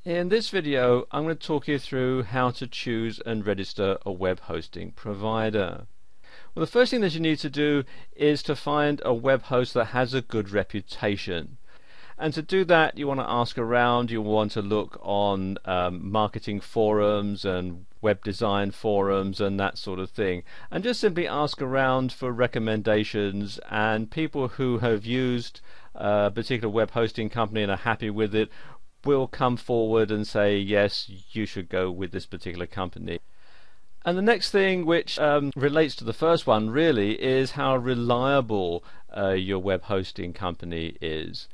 In this video, I'm going to talk you through how to choose and register a web hosting provider. Well, the first thing that you need to do is to find a web host that has a good reputation. And to do that, you want to ask around, you want to look on marketing forums and web design forums and that sort of thing. And just simply ask around for recommendations, and people who have used a particular web hosting company and are happy with it will come forward and say, yes, you should go with this particular company. And the next thing, which relates to the first one really, is how reliable your web hosting company is.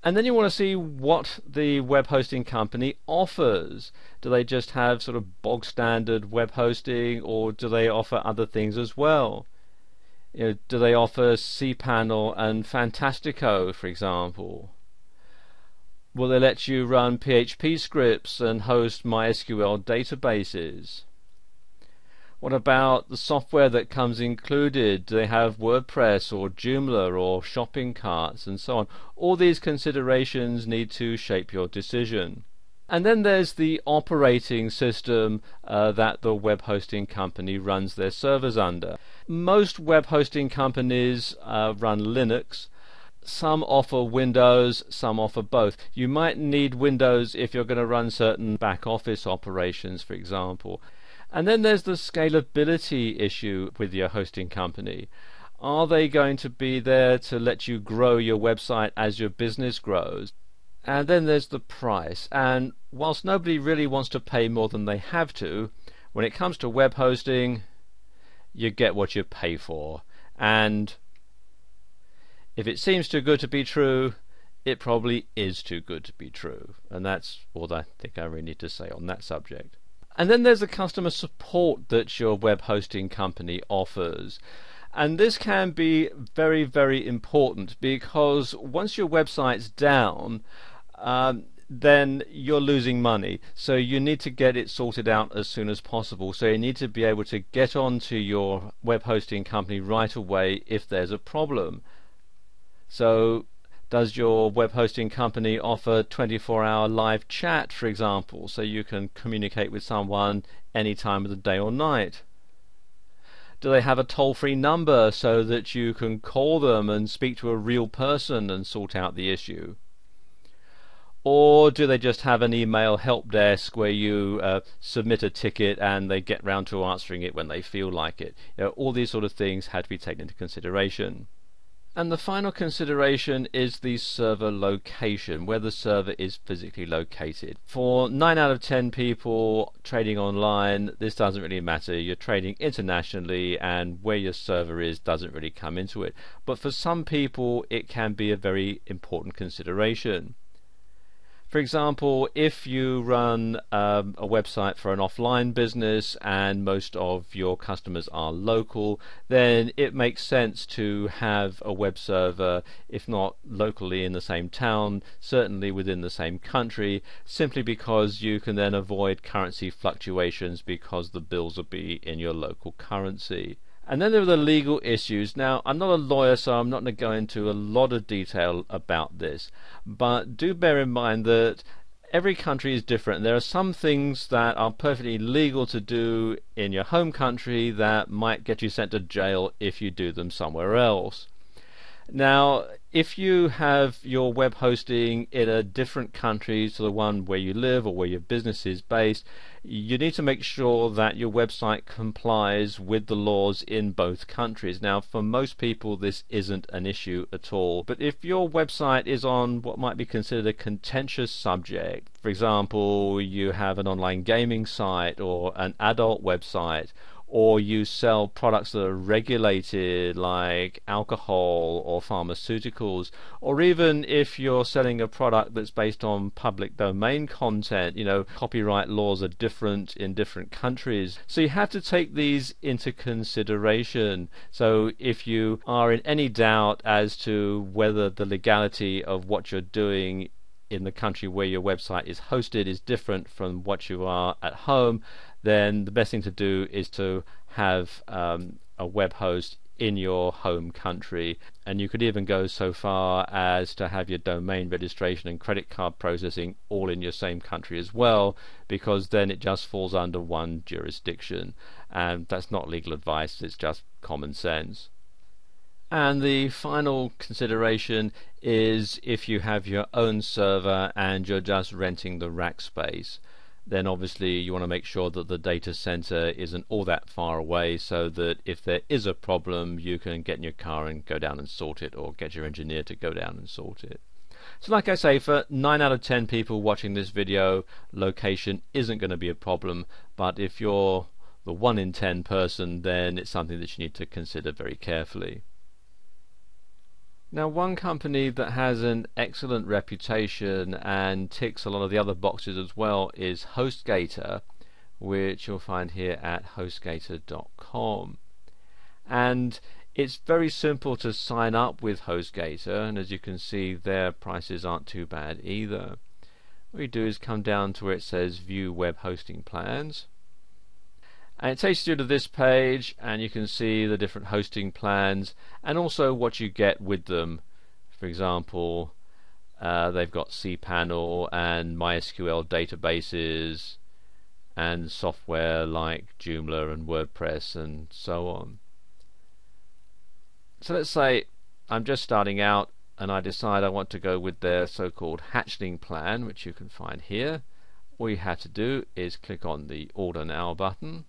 And then you want to see what the web hosting company offers. Do they just have sort of bog standard web hosting, or do they offer other things as well? Do they offer cPanel and Fantastico, for example? Will they let you run PHP scripts and host MySQL databases? What about the software that comes included? Do they have WordPress or Joomla or shopping carts and so on? All these considerations need to shape your decision. And then there's the operating system that the web hosting company runs their servers under. Most web hosting companies run Linux. Some offer Windows, some offer both. You might need Windows if you're going to run certain back office operations, for example. And then there's the scalability issue with your hosting company. Are they going to be there to let you grow your website as your business grows? And then there's the price. And whilst nobody really wants to pay more than they have to, when it comes to web hosting, you get what you pay for. And if it seems too good to be true, it probably is too good to be true. And that's all I think I really need to say on that subject. And then there's the customer support that your web hosting company offers. And this can be very, very important, because once your website's down, then you're losing money. So you need to get it sorted out as soon as possible. So you need to be able to get onto your web hosting company right away if there's a problem. So does your web hosting company offer 24-hour live chat, for example, so you can communicate with someone any time of the day or night? Do they have a toll-free number so that you can call them and speak to a real person and sort out the issue? Or do they just have an email help desk where you submit a ticket and they get round to answering it when they feel like it? All these sort of things had to be taken into consideration. And the final consideration is the server location, where the server is physically located. For 9 out of 10 people trading online, this doesn't really matter. You're trading internationally, and where your server is doesn't really come into it. But for some people, it can be a very important consideration. For example, if you run a website for an offline business and most of your customers are local, then it makes sense to have a web server, if not locally in the same town, certainly within the same country, simply because you can then avoid currency fluctuations because the bills will be in your local currency. And then there are the legal issues. Now, I'm not a lawyer, so I'm not going to go into a lot of detail about this, but do bear in mind that every country is different. There are some things that are perfectly legal to do in your home country that might get you sent to jail if you do them somewhere else. Now, if you have your web hosting in a different country to the one where you live or where your business is based, you need to make sure that your website complies with the laws in both countries. Now, for most people, this isn't an issue at all. But if your website is on what might be considered a contentious subject, for example, you have an online gaming site or an adult website, or you sell products that are regulated like alcohol or pharmaceuticals, or even if you're selling a product that's based on public domain content, copyright laws are different in different countries. So you have to take these into consideration. So if you are in any doubt as to whether the legality of what you're doing in the country where your website is hosted is different from what you are at home, then the best thing to do is to have a web host in your home country, and you could even go so far as to have your domain registration and credit card processing all in your same country as well, because then it just falls under one jurisdiction, and that's not legal advice, it's just common sense. And the final consideration is if you have your own server and you're just renting the rack space, then obviously you want to make sure that the data center isn't all that far away, so that if there is a problem you can get in your car and go down and sort it, or get your engineer to go down and sort it. So like I say, for 9 out of 10 people watching this video, location isn't going to be a problem, but if you're the 1 in 10 person, then it's something that you need to consider very carefully. Now, one company that has an excellent reputation and ticks a lot of the other boxes as well is HostGator, which you'll find here at hostgator.com. And it's very simple to sign up with HostGator, and as you can see, their prices aren't too bad either. What you do is come down to where it says View Web Hosting Plans, and it takes you to this page, and you can see the different hosting plans and also what you get with them. For example, they've got cPanel and MySQL databases and software like Joomla and WordPress and so on. So let's say I'm just starting out and I decide I want to go with their so-called hatchling plan, which you can find here. All you have to do is click on the Order Now button.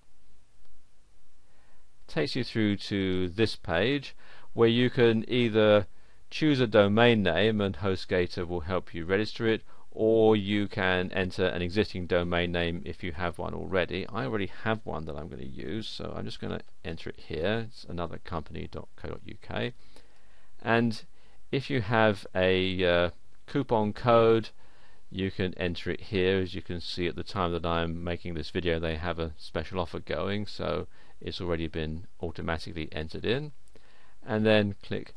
Takes you through to this page where you can either choose a domain name and HostGator will help you register it, or you can enter an existing domain name if you have one already. I already have one that I'm going to use, so I'm just going to enter it here. It's anothercompany.co.uk, and if you have a coupon code, you can enter it here. As you can see, at the time that I'm making this video, they have a special offer going, so it's already been automatically entered in. And then click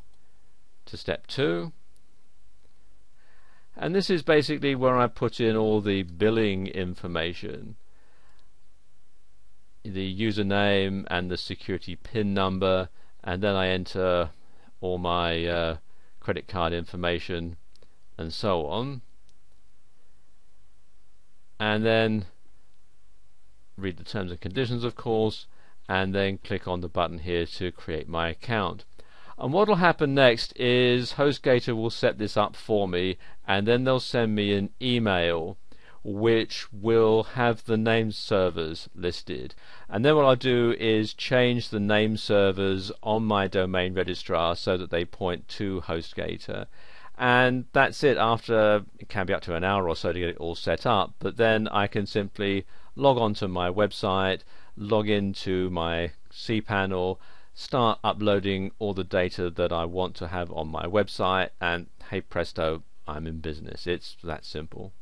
to step 2, and this is basically where I put in all the billing information, the username and the security PIN number, and then I enter all my credit card information and so on, and then read the terms and conditions, of course, and then click on the button here to create my account. And what will happen next is HostGator will set this up for me, and then they'll send me an email which will have the name servers listed, and then what I'll do is change the name servers on my domain registrar so that they point to HostGator. And that's it. After, it can be up to an hour or so to get it all set up, but then I can simply log on to my website, log into my cPanel, start uploading all the data that I want to have on my website, and hey presto, I'm in business. It's that simple.